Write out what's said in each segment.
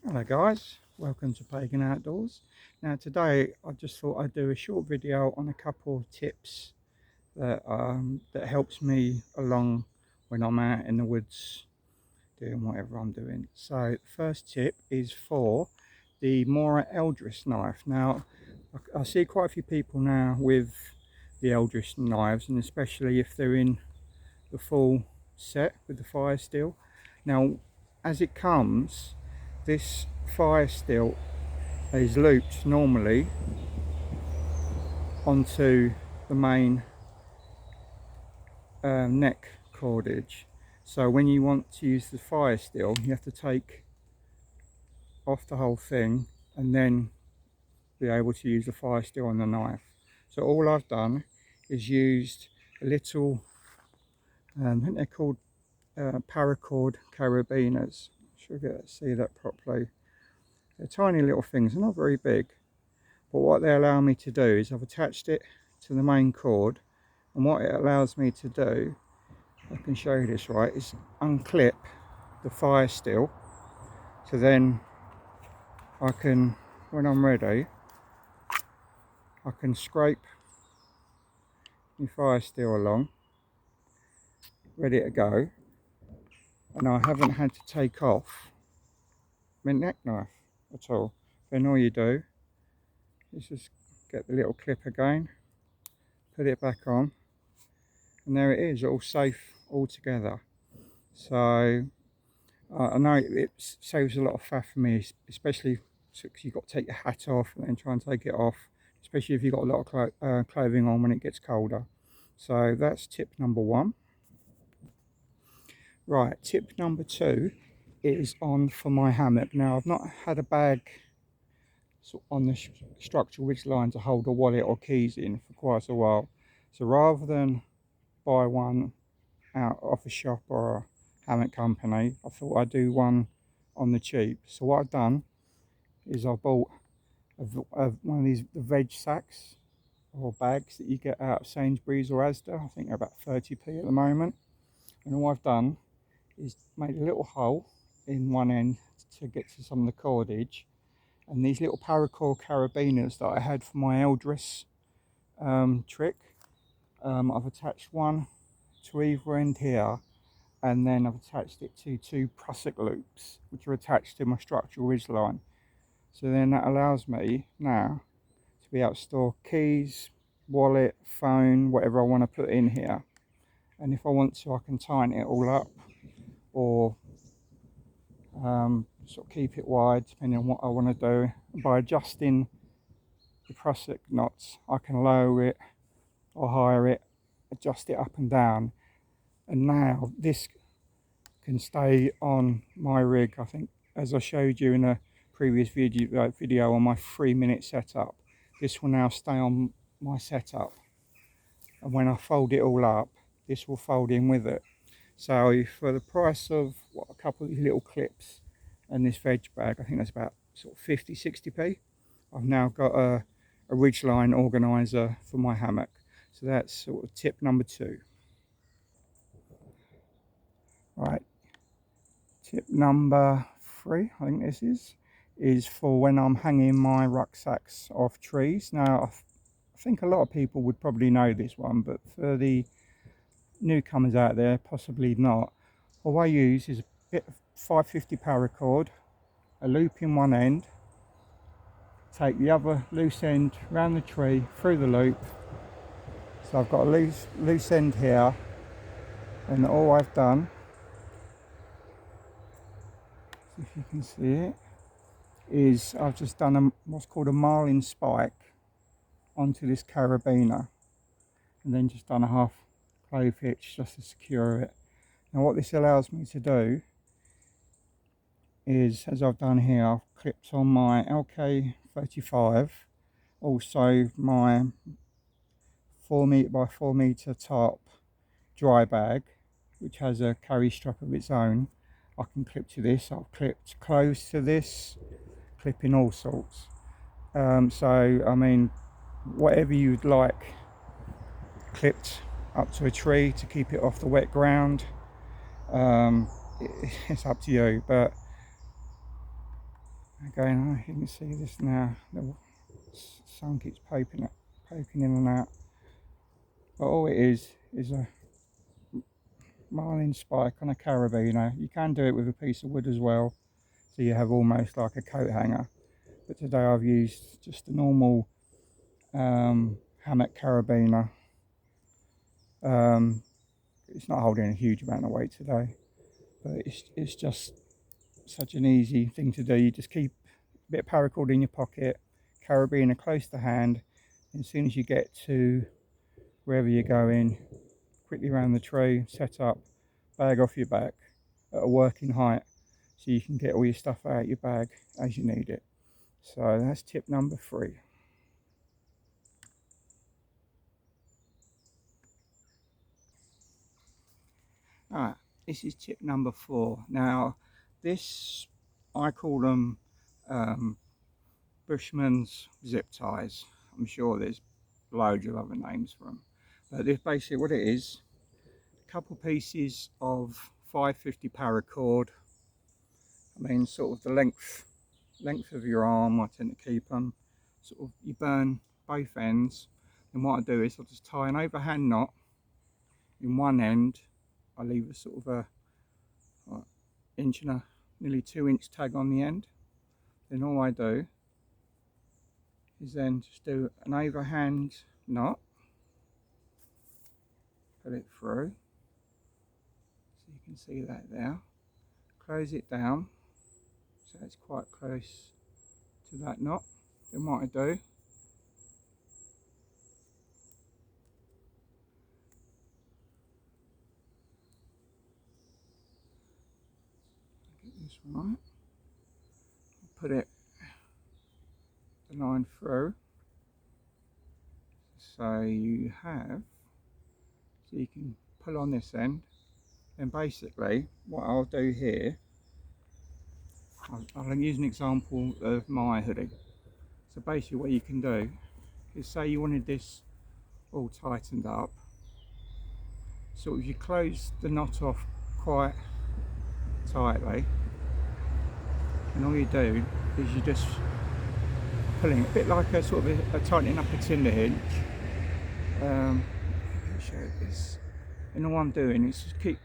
Hello guys, welcome to Pagan Outdoors. Now today I just thought I'd do a short video on a couple of tips that helps me along when I'm out in the woods doing whatever I'm doing. So the first tip is for the Mora Eldris knife. Now I see quite a few people now with the Eldris knives, and especially if they're in the full set with the fire steel. Now as it comes, this fire steel is looped normally onto the main neck cordage. So when you want to use the fire steel, you have to take off the whole thing and then be able to use the fire steel on the knife. So all I've done is used a little, I think they're called Paracord carabiners. Should get to see that properly. They're tiny little things, they're not very big. But what they allow me to do is I've attached it to the main cord, and what it allows me to do, I can show you this right, is unclip the fire steel. So then I can, when I'm ready, I can scrape my fire steel along, ready to go, and I haven't had to take off my neck knife at all. Then all you do is just get the little clip again, put it back on, and there it is, all safe all together. So I know it saves a lot of faff for me, especially because you've got to take your hat off and then try and take it off, especially if you've got a lot of clothing on when it gets colder. So that's tip number one. Right, tip number two is on for my hammock. Now I've not had a bag on the structural ridge line to hold a wallet or keys in for quite a while. So rather than buy one out of a shop or a hammock company, I thought I'd do one on the cheap. So what I've done is I bought one of these veg sacks or bags that you get out of Sainsbury's or Asda. I think they're about 30p at the moment. And all I've done is made a little hole in one end to get to some of the cordage. And these little Paracord carabiners that I had for my Eldris trick, I've attached one to either end here, and then I've attached it to two prusik loops which are attached to my structural ridge line. So then that allows me now to be able to store keys, wallet, phone, whatever I want to put in here. And if I want to, I can tighten it all up, or sort of keep it wide depending on what I want to do. And by adjusting the prusik knots, I can lower it or higher it, adjust it up and down. And now this can stay on my rig. I think, as I showed you in a previous video on my 3-minute setup, this will now stay on my setup, and when I fold it all up, this will fold in with it. So for the price of a couple of these little clips and this veg bag, I think that's about sort of 50-60p, I've now got a ridgeline organizer for my hammock. So that's sort of tip number two. Right, tip number three, I think this is for when I'm hanging my rucksacks off trees. Now I think a lot of people would probably know this one, but for the newcomers out there, possibly not, all I use is a bit of 550 paracord, a loop in one end, take the other loose end around the tree through the loop. So I've got a loose end here, and all I've done, if you can see it, is I've just done what's called a marlin spike onto this carabiner, and then just done a half clove hitch just to secure it. Now what this allows me to do is, as I've done here, I've clipped on my LK35, also my 4 meter by 4 meter top dry bag, which has a carry strap of its own. I can clip to this. I've clipped clothes to this, clipping all sorts. So I mean, whatever you'd like clipped up to a tree to keep it off the wet ground, it's up to you. But Again, you can see this now, the sun keeps poking in and out, but all it is a marlin spike on a carabiner. You can do it with a piece of wood as well, so you have almost like a coat hanger, but today I've used just a normal hammock carabiner. It's not holding a huge amount of weight today, but it's just such an easy thing to do. You just keep a bit of paracord in your pocket, carabiner close to hand, and as soon as you get to wherever you're going, quickly around the tree, set up, bag off your back at a working height so you can get all your stuff out your bag as you need it. So that's tip number 3. Alright, this is tip number 4. Now this, I call them Bushmans zip ties. I'm sure there's loads of other names for them, but this basically what it is: a couple pieces of 550 paracord. I mean, sort of the length of your arm. I tend to keep them sort of, you burn both ends, and what I do is I'll just tie an overhand knot in one end. I leave a sort of a inch and a nearly 2-inch tag on the end. Then all I do is then just do an overhand knot, put it through, so you can see that there, close it down so it's quite close to that knot. Then what I do, get this right, put it, the line through, so you can pull on this end. Then basically what I'll do here, I'll use an example of my hoodie. So basically what you can do is, say you wanted this all tightened up, so if you close the knot off quite tightly, and all you do is you just pulling a bit like a sort of a tightening up a tinder hinge. Let me show you this. And all I'm doing is just keep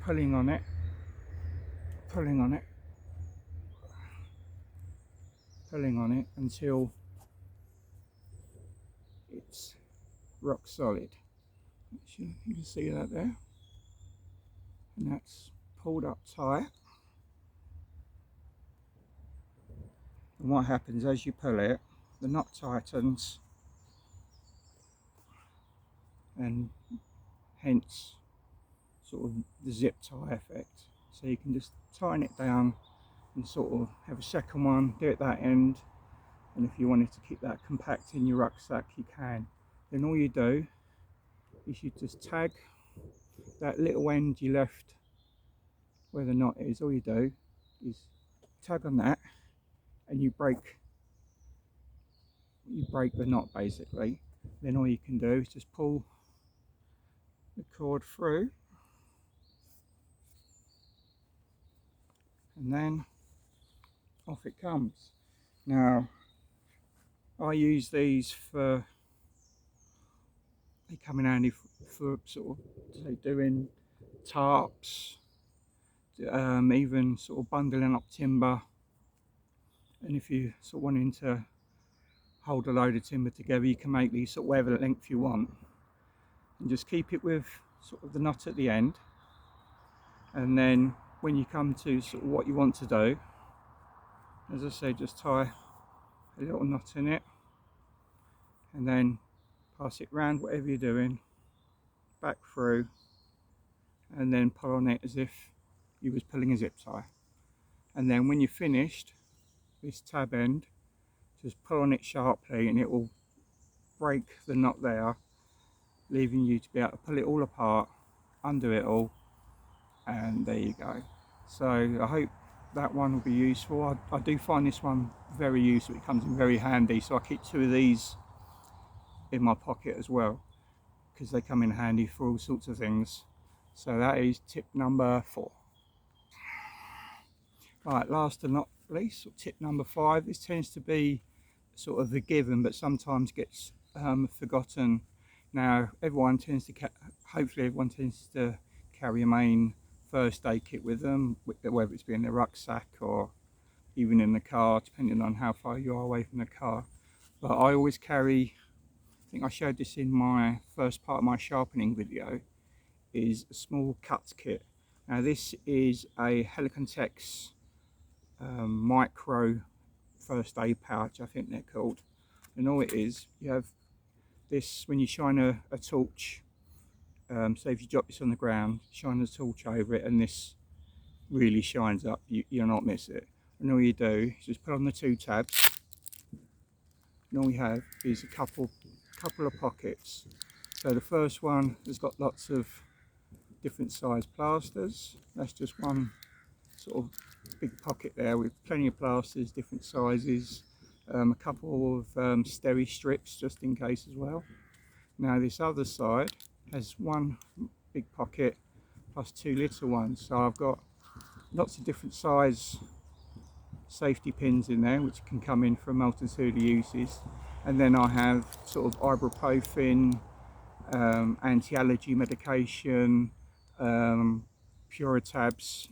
pulling on it, pulling on it, pulling on it until it's rock solid. You can see that there, and that's pulled up tight. And what happens as you pull it, the knot tightens, and hence sort of the zip tie effect. So you can just tighten it down and sort of have a second one, do it that end, and if you wanted to keep that compact in your rucksack you can. Then all you do is you just tag that little end you left where the knot is. All you do is tag on that, and you break the knot basically. Then all you can do is just pull the cord through, and then off it comes. Now I use these for, they come in handy for sort of, say, doing tarps, even sort of bundling up timber, and if you sort of wanting to hold a load of timber together, you can make these sort of whatever length you want, and just keep it with sort of the knot at the end. And then when you come to sort of what you want to do, as I say, just tie a little knot in it, and then pass it round whatever you're doing, back through, and then pull on it as if you was pulling a zip tie. And then when you're finished this tab end, just pull on it sharply and it will break the knot there, leaving you to be able to pull it all apart, undo it all, and there you go. So I hope that one will be useful. I do find this one very useful. It comes in very handy, so I keep 2 of these in my pocket as well, because they come in handy for all sorts of things. So that is tip number 4. Right, last correctly. So tip number 5, this tends to be sort of the given, but sometimes gets forgotten. Now everyone tends to hopefully everyone tends to carry a main first aid kit with them, whether it's in their rucksack or even in the car, depending on how far you are away from the car. But I always carry, I think I showed this in my first part of my sharpening video, is a small cuts kit. Now this is a Helicantex micro first aid pouch, I think they're called. And all it is, you have this when you shine a torch, so if you drop this on the ground, shine the torch over it and this really shines up, you'll not miss it. And all you do is just put on the 2 tabs, and all you have is a couple of pockets. So the first one has got lots of different size plasters. That's just one sort of big pocket there with plenty of plasters, different sizes, a couple of steri strips just in case as well. Now this other side has one big pocket plus 2 little ones, so I've got lots of different size safety pins in there which can come in for a multitude of uses. And then I have sort of ibuprofen, anti-allergy medication, Puritabs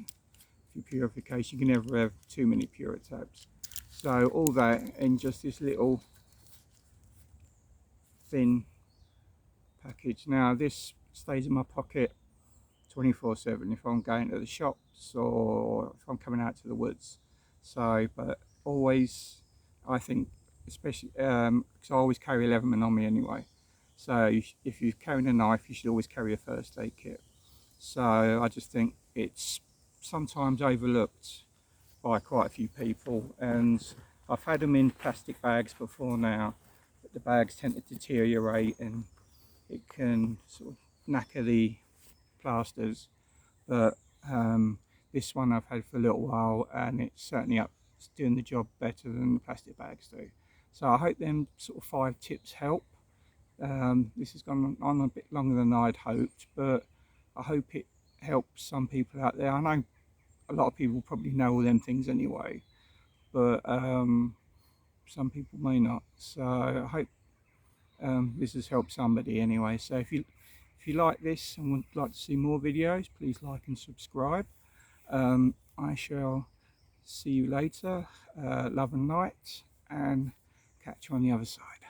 for purification. You can never have too many Puritabs. So all that in just this little thin package. Now this stays in my pocket 24/7 if I'm going to the shops or if I'm coming out to the woods. So, but always, I think, especially because I always carry 11mm on me anyway. So if you're carrying a knife, you should always carry a first aid kit. So I just think it's sometimes overlooked by quite a few people, and I've had them in plastic bags before now, but the bags tend to deteriorate and it can sort of knacker the plasters. But this one I've had for a little while and it's certainly doing the job better than the plastic bags do. So I hope them sort of 5 tips help. This has gone on a bit longer than I'd hoped, but I hope it helps some people out there. I know a lot of people probably know all them things anyway, but some people may not. So I hope this has helped somebody anyway. So if you like this and would like to see more videos, please like and subscribe. I shall see you later. Love and light, and catch you on the other side.